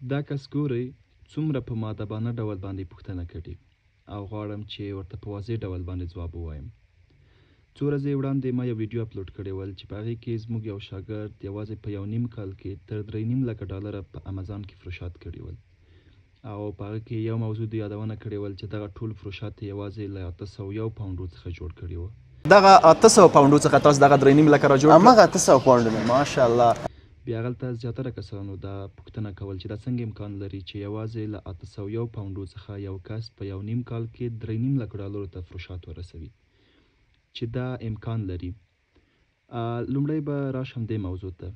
دا کس ګورئ څومره په مؤدبانه ډول باندې پوښتنه کړې او غواړم چې ورته په واضح ډول باندې ځواب ووایم. څو ورځې وړاندې ما یو ویډیو اپلوډ کړی ول چې په هغې کې زموږ یو شاګرد یوازې په 1.5 کال کې تر 3.5 لکه ډالره په امازان کې فروشات کړي ول او په هغه کې یو موضوع د یادونه کړې ول چې دغه ټول فروشات یوازې له 801 پاونډو څخه جوړ کړي وو. دغه 800 پاونډو څخه تاسو دغه 3.5 لکه را جوړ همغه 800 پاونډونه ماشاءالله. بیا هلته زیاتره کسانو دا پوښتنه کول چې دا څنګه امکان لري چې یوازې له 801 پاونډو څخه یو کس په 1.5 کال کې 3.5 لکه ډالرو ته فروشات ورسوي چې دا امکان لري. لومړی به راشم دې موضوع ته.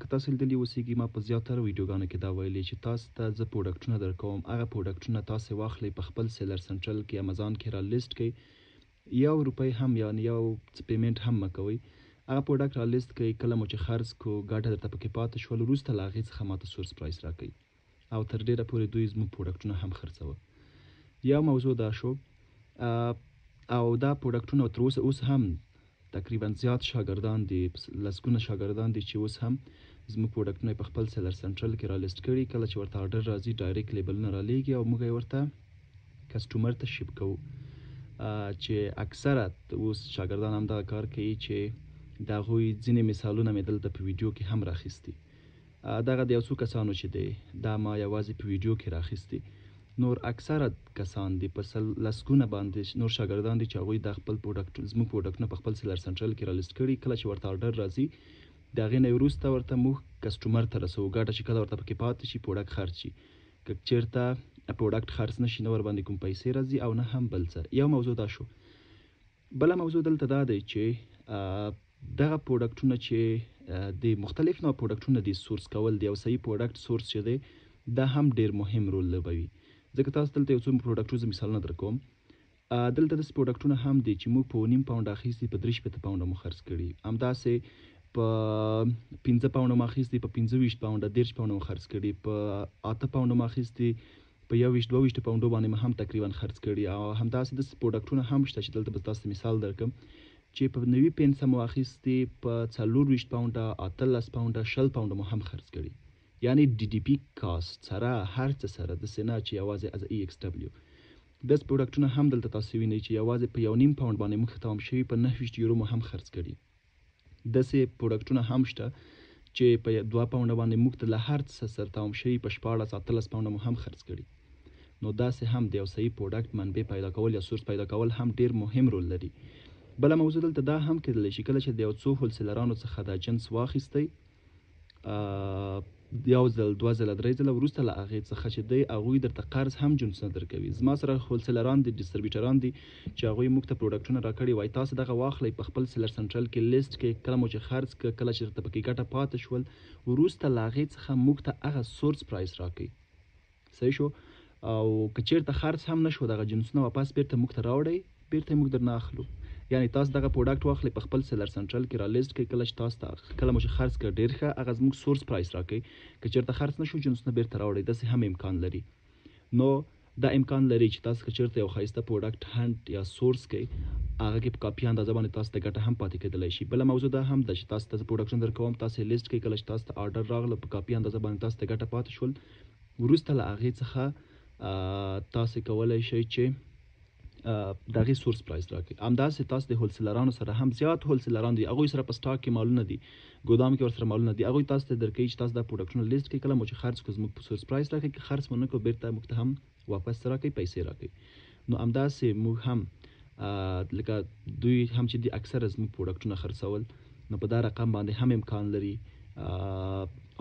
که تاسو لیدلي اوسیږي ما په زیاتره ویډیوګانو کې دا ویلي چې تاسو ته زه پروډکټونه درکوم، هغه پروډکټونه تاسو واخلئ په خپل سیلر سنټرل کې امازان کې را لیست کړئ، 1 روپۍ هم یعنې یو پیمنټ هم مه کوئ، هغه پروډکټ را لیست کړئ، کله مو چې خرڅ کړو ګټه درته پکې پاتې شول وروسته له هغې څخه ماته سورس پرایس راکوئ او تر ډېره پورې دوی زموږ پروډکټونه هم خرڅوه. یو موضوع دا شو او دا پروډکټونه تر اوسه هم تقریبا زیات شاګردان دي، لسګونه شاګردان دي چې اوس هم زموږ پروډکټونه په خپل سیلر سنټرل کې را لیست کړي، کله چې ورته آرډر راځي ډایرکټ لیبلونه را لیږي او موږ یې ورته کسټمر ته شیپ کوو چې اکثره اوس شاګردان هم دغه کار کوي چې د هغوی ځینې مثالونه مې دلته په ویډیو کې هم راخیستي. دغه د یو څو کسانو چې دی دا ما یوازې په ویډیو کې راخیستي، نور اکثره کسان دي په لسګونه باندې نور شاګردان دي چې هغوی د خپل زموږ پروډکټونه په خپل سیلر سنټرل کې را لیست کړي، کله چې ورته آرډر راځي د هغې نه وروسته ورته موږ کسټمر ته رسوو، ګټه چې کله ورته پکې پاتې شي پروډکټ خرڅ شي، که چېرته پروډکټ خرڅ نه شي نه ورباندې کوم پیسې راځي او نه هم بل څه. یو موضوع دا شو. بله موضوع دلته دا دی چې دغه پروډکټونه چې د مختلف نوع پروډکټونه دي سورس کول د یو صحیح پروډکټ سورس چې دی دا هم ډېر مهم رول لوبوي. ځکه تاسو دلته یو څو پروډکټونه مثالونه در کوم. دلته داسې پروډکټونه هم دي چې موږ په 9.5 پاونډه اخیستي په 3 پاونډه مو خرڅ کړي، همداسې په 15 پاونډه مو اخیستي په 25 پاونډه 13 پاونډه مو خرڅ کړي، په 8 پاونډه مو اخیستي په 21-22 پاونډو باندې مو هم تقریبا خرڅ کړي، او همداسې داسې پروډکټونه هم شته چې دلته به تاسو مثال درکړم چې په 90 پنسه مو اخیستي په 24 پاونډه 18 پاونډه 20 پاونډه مو هم خرڅ کړي، یعنی ډي ډي پي کاست سره هر څه سره داسې نه چې یوازې از ای ایکس ډبلیو. داسې پروډکټونه هم دلته تاسو وینئ چې یوازې په 1.5 پاونډ باندې موږ تمام شوي په 29 یورو مو هم خرڅ کړي. داسې پروډکټونه هم شته چې په 2 پاونډه باندې موږ ته له هر څه سره تمام شوي په 14-18 پاونډه مو هم خرڅ کړي. نو داسې هم د یو صحیح پروډکټ منبع پیدا کول یا سورس پیدا کول هم ډېر مهم رول لري. بله موضوع دلته دا هم کېدلی شي کله چې د یو څو هولسیلرانو څخه دا جنس واخیستی یو ځل 2 ځله 3 ځله وروسته له هغې څخه چې دی هغوی درته قرض هم جنسونه درکوي. زما سره هولسیلران دي، ډیسټریبیوټران دي چې هغوی موږ ته پروډکټونه راکړي وایي تاسو دغه واخلئ په خپل سیلر سنټرل کې لیست کړئ، کله مو چې خرڅ کړه کله چې درته پکې ګټه پاتې شول وروسته له هغې څخه موږ ته هغه سورس پرایس راکړئ. صحیح شو؟ او که چېرته خرڅ هم نه شو دغه جنسونه واپس بیرته موږ ته راوړئ، بیرته یې موږ درنه اخلو. یعنی تاسو دغه پروډکټ واخلئ په خپل سیلر سنټرل کې را لیست کړئ، کله چې تاسو ته کله مو چې خرڅ کړه ډېر ښه هغه زموږ سورس پرایس راکړئ، که چېرته خرڅ نه شو جنسونه بیرته راوړئ. داسې هم امکان لري. نو دا امکان لري چې تاسو که چېرته یو ښایسته پروډکټ هنټ یا سورس کړئ هغه کې په کاپي اندازه باندې تاسو ته ګټه هم پاتې کېدلی شي. بله موضوع دا هم ده چې تاسو ته زه پروډکټونه درکوم، تاسو یې لیست کړئ، کله چې تاسو ته آرډر راغله په کاپي اندازه باندې تاسو ته ګټه پاتې شول وروسته له هغې څخه تاسو کولی شئ چې د هغې سورس پرایس راکړئ. همداسې تاسو د هولسیلرانو سره هم زیات هولسیلران دي هغوی سره په سټاک کې مالونه دي، ګودام کې ورسره مالونه دي، هغوی تاسو ته درکوي چې تاسو دا پروډکټونه لیست کړئ، کله مو چې خرڅ کړو زموږ په سورس پرایس راکړئ، که خرڅ مو نه کړو بیرته موږ ته هم واپس راکړئ، پیسې راکړئ. نو همداسې موږ هم لکه دوی هم چې دي اکثره زموږ پروډکټونه خرڅول، نو په دا رقم باندې هم امکان لري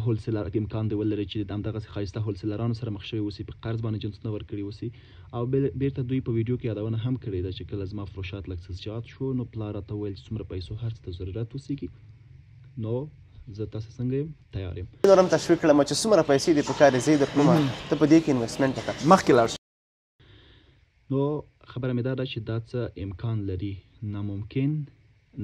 هولسیلر امکان دی ولري چې همدغسې ښایسته هولسیلرانو سره مخ شوي اوسي، په قرض باندې جنسونه ورکړي اوسي. او بیرته دوی په ویډیو کې یادونه هم کړې ده چې کله زما فروشات لږ څه زیات شو نو پلار راته وویل چې څومره پیسو هر څه ته ضرورت اوسېږي، نو زه تاسو څنګه یم تیار یم. نور هم تشویق کړم چې څومره پیسې دې پکار دي زه یې درکړم ته په دې کې انویسټمنټ وکړه مخکې لاړ شو. نو خبره مې دا ده چې دا څه امکان لري، ناممکن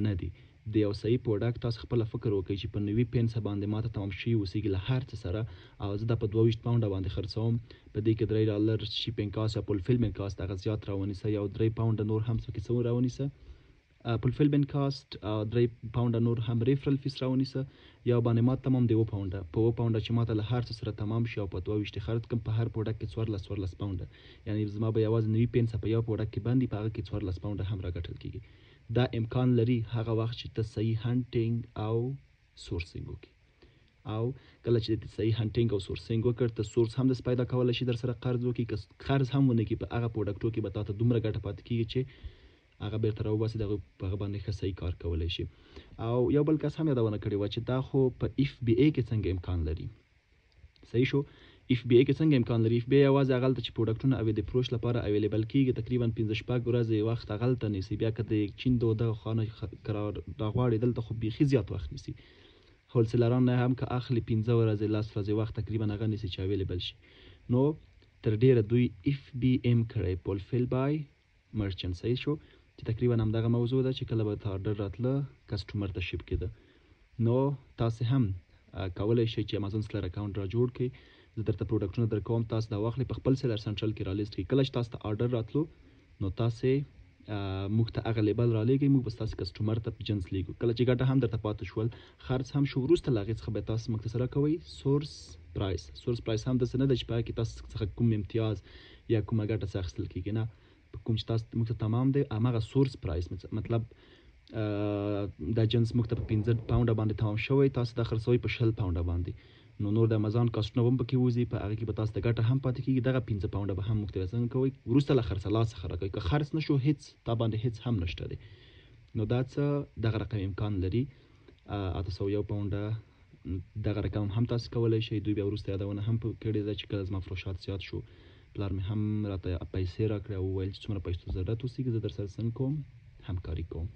نه دي. د یو صحیح پروډکټ تاسو خپله فکر وکړئ چې په 90 پنسه باندې ماته تمام شوي اوسېږي له هر څه سره، او زه دا په 22 پاونډه باندې خرڅوم، په دې کې $3 شیپینګ کاست یا فولفیلمنټ کاست هغه زیات راونیسه، یو 3 پاونډه نور هم پکې څه راونیسه، فلفل بن کاست 3 پاونډه نور هم ریفرل فیس راونیسه یا باندې ما تمام دی 2 پاونډه په 2 پاونډه چې ماته له هر څه سره تمام شي او په 22 خرڅ کم په هر پروډکټ کې 14 پاونډه یعنی زما به یوازې 90 پنسه په یو پروډکټ کې باندې په هغه کې 14 پاونډه هم راګټل کیږي دا امکان لري هغه وخت چې ته صحیح هانټینګ او سورسینګ وکړي او کله چې صحیح هانټینګ او سورسینګ وکړ ته سورس هم د پیدا کولای شي در سره قرض وکړي که قرض هم ونه کړي په هغه پروډکټو کې به تاسو دومره ګټه پاتې کیږي چې هغه بیرته راوباسي دغه په هغه باندې ښه صحیح کار کولی شي او یو بل کس هم یادونه کړې وه چې دا خو په اف بی ای کې څنګه امکان لري صحیح شو اف بی ای کې څنګه امکان لري اف بی ای یوازې هغلته چې پروډکټونه او د فروش لپاره اویلیبل کیږي تقریبا 15 ورځې وخت هغلته نیسي بیا که د چین دغه خانه راغواړي دلته خو بیخي زیات وخت نیسي هولسیلران نه هم که اخلي 15 ورځې 10 ورځې وخت تقریبا هغه نیسي چې اویلیبل شي نو تر ډیره دوی اف بی ام کړی فولفیل بای مرچنټ صحیح شو چې تقریبا همدغه موضوع ده چې کله به ته آرډر راتله کسټمر ته شپ کېده نو تاسې هم کولی شئ چې امازون سلر اکاونټ را جوړ کړئ زه درته پروډکټونه در کوم تاسو دا واخلئ په خپل سیلر سنټرل کې را لیست کړئ کله چې تاسو ته آرډر راتلو نو تاسې موږ ته هغه لیبل را لیږئ موږ به ستاسې کسټمر ته جنس لیږو کله چې ګټه هم درته پاتې شول خرڅ هم شو وروسته له هغې څخه به تاسو موږ ته سره کوئ سورس پرایس هم داسې نه ده چې په هغه کې تاسو څخه کوم امتیاز یا کومه ګټه څه اخیستل کېږي نه کوم چې تاسو موږ ته تمام دی هماغه سورس پرایس مطلب دا جنس موږ ته په 15 پاونډه باندې تمام شوی تاسو دا خرڅوئ په 20 پاونډه باندې نو نور د امازون کاسټونه هم پکې وځي په هغه کې به تاسو د ګټه هم پاتې کېږي دغه 15 پاونډه به هم موږ ته څنګه کوئ وروسته له خرڅلا څخه راکوئ که خرڅ نه شو هیڅ تا باندې هیڅ هم نشته دی نو دا څه دغه رقم امکان لري 801 پاونډه دغه رقم هم تاسو کولی شئ دوی بیا وروسته یادونه هم کړې ده چې کله زما فروشات زیات شو پلار مې هم راته پیسې راکړې او وویل چې څومره پیسو ضرورت اوسېږي زه در سره څنګه کوم همکاري کوم